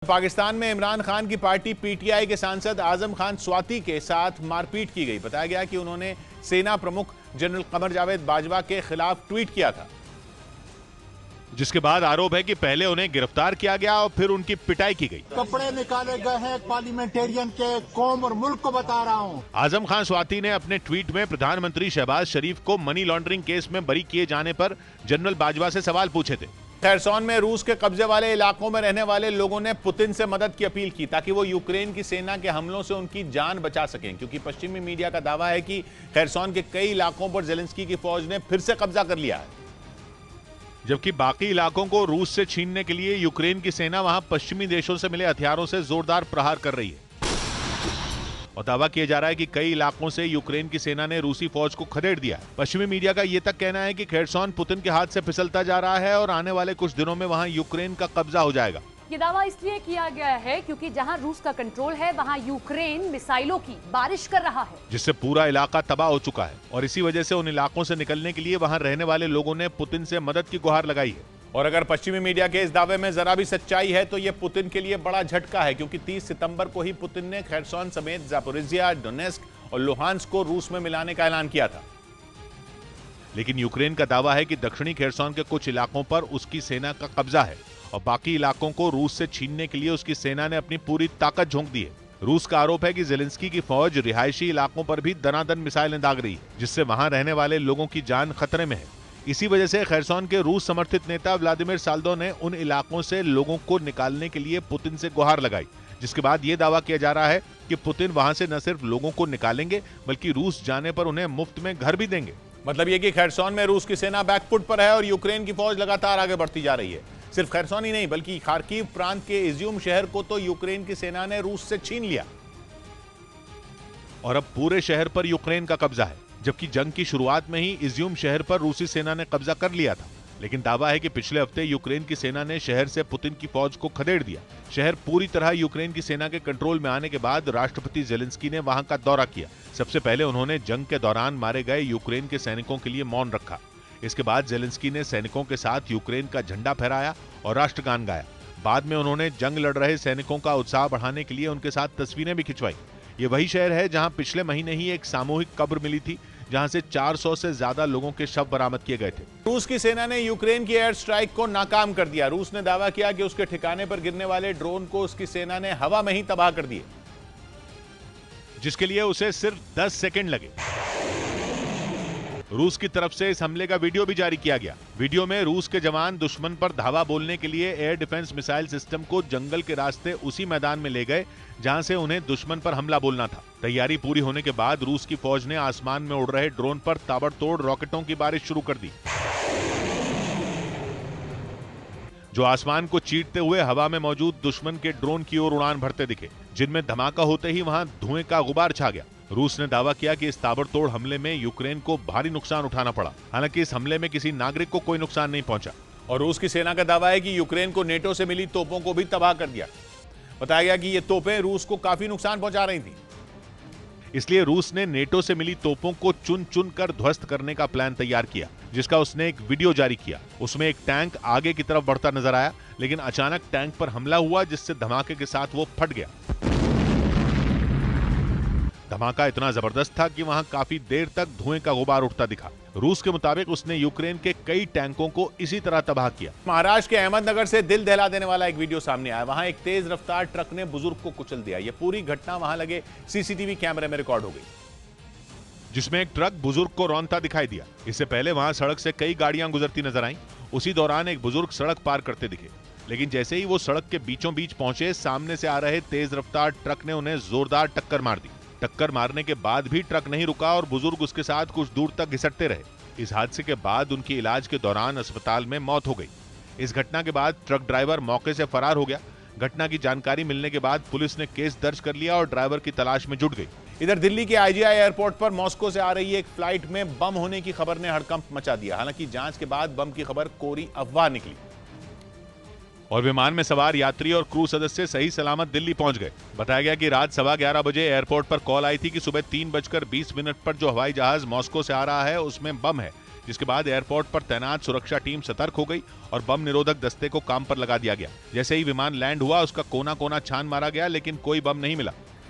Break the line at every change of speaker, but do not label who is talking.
पाकिस्तान में इमरान खान की party PTI के सांसद आजम खान स्वाति के साथ मारपीट की गई। बताया गया कि उन्होंने सेना प्रमुख जनरल कमर जावेद बाजवा के खिलाफ ट्वीट किया था, जिसके बाद आरोप है कि पहले उन्हें गिरफ्तार किया गया और फिर उनकी पिटाई की गई।
कपड़े निकाले गए हैं पार्लियामेंटेरियन के, कौम और मुल्क को बता रहा हूं।
आजम खान स्वाति ने अपने ट्वीट में प्रधानमंत्री शहबाज शरीफ को मनी लॉन्ड्रिंग केस में बरी किए जाने पर जनरल बाजवा से सवाल पूछे थे। खैरसॉन में रूस के कब्जे वाले इलाकों में रहने वाले लोगों ने पुतिन से मदद की अपील की ताकि वो यूक्रेन की सेना के हमलों से उनकी जान बचा सकें, क्योंकि पश्चिमी मीडिया का दावा है कि खैरसॉन के कई इलाकों पर जेलेंस्की की फौज ने फिर से कब्जा कर लिया है, जबकि बाकी इलाकों को रूस से छीनने के लिए यूक्रेन की सेना वहां पश्चिमी देशों से मिले हथियारों से जोरदार प्रहार कर रही है। और दावा किया जा रहा है कि कई इलाकों से यूक्रेन की सेना ने रूसी फौज को खदेड़ दिया है। पश्चिमी मीडिया का यह तक कहना है कि खैरसॉन पुतिन के हाथ से फिसलता जा रहा है और आने वाले कुछ दिनों में वहां यूक्रेन का कब्जा हो जाएगा।
ये दावा इसलिए किया गया है क्योंकि जहां रूस का कंट्रोल है वहां यूक्रेन मिसाइलों की बारिश कर रहा है,
जिससे पूरा इलाका तबाह हो चुका है और इसी वजह से उन इलाकों से निकलने के लिए वहां रहने वाले लोगों ने पुतिन से मदद की गुहार लगाई है। और अगर पश्चिमी मीडिया के इस दावे में जरा भी सच्चाई है तो यह पुतिन के लिए बड़ा झटका है, क्योंकि 30 सितंबर को ही पुतिन ने खैरसॉन समेत जापोरिजिया, डोनेस्क और लुहांस्क को रूस में मिलाने का ऐलान किया था। लेकिन यूक्रेन का दावा है कि दक्षिणी खैरसॉन के कुछ इलाकों पर उसकी सेना का कब्जा है और बाकी इलाकों को रूस से छीनने के लिए उसकी सेना ने अपनी पूरी ताकत झोंक दी है। रूस का आरोप है कि जेलेंस्की की फौज रिहायशी इलाकों पर भी दनादन मिसाइलें दाग रही है, जिससे वहां रहने वाले लोगों की जान खतरे में है। इसी वजह से खैरसॉन के रूस समर्थित नेता व्लादिमीर साल्दो ने उन इलाकों से लोगों को निकालने के लिए पुतिन से गुहार लगाई, जिसके बाद यह दावा किया जा रहा है कि पुतिन वहां से न सिर्फ लोगों को निकालेंगे बल्कि रूस जाने पर उन्हें मुफ्त में घर भी देंगे। मतलब यह कि खैरसॉन में रूस की सेना बैकफुट पर है और यूक्रेन की फौज लगातार आगे बढ़ती जा रही है। सिर्फ खैरसॉन ही नहीं बल्कि खार्किव प्रांत के इज्यूम शहर को तो यूक्रेन की सेना ने रूस से छीन लिया और अब पूरे शहर पर यूक्रेन का कब्जा है, जबकि जंग की शुरुआत में ही इज्यूम शहर पर रूसी सेना ने कब्जा कर लिया था। लेकिन दावा है कि पिछले हफ्ते यूक्रेन की सेना ने शहर से पुतिन की फौज को खदेड़ दिया। शहर पूरी तरह यूक्रेन की सेना के कंट्रोल में आने के बाद राष्ट्रपति जेलेंस्की ने वहां का दौरा किया। सबसे पहले उन्होंने जंग के दौरान मारे गए यूक्रेन के सैनिकों के लिए मौन रखा। इसके बाद जेलेंस्की ने सैनिकों के साथ यूक्रेन का झंडा फहराया और राष्ट्रगान गाया। बाद में उन्होंने जंग लड़ रहे सैनिकों का उत्साह बढ़ाने के लिए उनके साथ तस्वीरें भी खिंचवाई। ये वही शहर है जहां पिछले महीने ही एक सामूहिक कब्र मिली थी, जहां से 400 से ज्यादा लोगों के शव बरामद किए गए थे। रूस की सेना ने यूक्रेन की एयर स्ट्राइक को नाकाम कर दिया। रूस ने दावा किया कि उसके ठिकाने पर गिरने वाले ड्रोन को उसकी सेना ने हवा में ही तबाह कर दिए, जिसके लिए उसे सिर्फ 10 सेकंड लगे। रूस की तरफ से इस हमले का वीडियो भी जारी किया गया। वीडियो में रूस के जवान दुश्मन पर धावा बोलने के लिए एयर डिफेंस मिसाइल सिस्टम को जंगल के रास्ते उसी मैदान में ले गए जहां से उन्हें दुश्मन पर हमला बोलना था। तैयारी पूरी होने के बाद रूस की फौज ने आसमान में उड़ रहे ड्रोन पर ताबड़तोड़ रॉकेटों की बारिश शुरू कर दी, जो आसमान को चीरते हुए हवा में मौजूद दुश्मन के ड्रोन की ओर उड़ान भरते दिखे, जिनमें धमाका होते ही वहां धुएं का गुबार छा गया। रूस ने दावा किया कि इस ताबड़तोड़ हमले में यूक्रेन को भारी नुकसान उठाना पड़ा। हालांकि इस हमले में किसी नागरिक को कोई नुकसान नहीं पहुंचा और रूस की सेना का दावा है कि यूक्रेन को नेटो से मिली तोपों को भी तबाह कर दिया। बताया गया कि ये तोपें रूस को काफी नुकसान पहुंचा रही थी, इसलिए रूस ने नेटो से मिली तोपों को चुन चुन कर ध्वस्त करने का प्लान तैयार किया, जिसका उसने एक वीडियो जारी किया। उसमें एक टैंक आगे की तरफ बढ़ता नजर आया, लेकिन अचानक टैंक पर हमला हुआ, जिससे धमाके के साथ वो फट गया। धमाका इतना जबरदस्त था कि वहां काफी देर तक धुएं का गुबार उठता दिखा। रूस के मुताबिक उसने यूक्रेन के कई टैंकों को इसी तरह तबाह किया। महाराष्ट्र के अहमदनगर से दिल दहला देने वाला एक वीडियो सामने आया। वहां एक तेज रफ्तार ट्रक ने बुजुर्ग को कुचल दिया। यह पूरी घटना वहां लगे सीसीटीवी कैमरे में रिकॉर्ड हो गई, जिसमें एक ट्रक बुजुर्ग को रौंदता दिखाई दिया। इससे पहले वहां सड़क से कई गाड़ियां गुजरती नजर आईं। उसी दौरान एक बुजुर्ग सड़क पार करते दिखे, लेकिन जैसे ही वो सड़क के बीचों बीच पहुंचे, सामने से आ रहे तेज रफ्तार ट्रक ने उन्हें जोरदार टक्कर मार दी। टक्कर मारने के बाद भी ट्रक नहीं रुका और बुजुर्ग उसके साथ कुछ दूर तक घिसटते रहे। इस हादसे के बाद उनकी इलाज के दौरान अस्पताल में मौत हो गई। इस घटना के बाद ट्रक ड्राइवर मौके से फरार हो गया। घटना की जानकारी मिलने के बाद पुलिस ने केस दर्ज कर लिया और ड्राइवर की तलाश में जुट गई। इधर दिल्ली के आईजीआई एयरपोर्ट पर मॉस्को से आ रही एक फ्लाइट में बम होने की खबर ने हड़कंप मचा दिया। हालांकि जांच के बाद बम की खबर कोरी अफवाह निकली और विमान में सवार यात्री और क्रू सदस्य सही सलामत दिल्ली पहुंच गए। बताया गया कि रात 11:15 बजे एयरपोर्ट पर कॉल आई थी कि सुबह 3:20 पर जो हवाई जहाज मॉस्को से आ रहा है उसमें बम है, जिसके बाद एयरपोर्ट पर तैनात सुरक्षा टीम सतर्क हो गई और बम निरोधक दस्ते को काम पर लगा दिया गया। जैसे ही विमान लैंड हुआ, उसका कोना कोना छान मारा गया, लेकिन कोई बम नहीं मिला।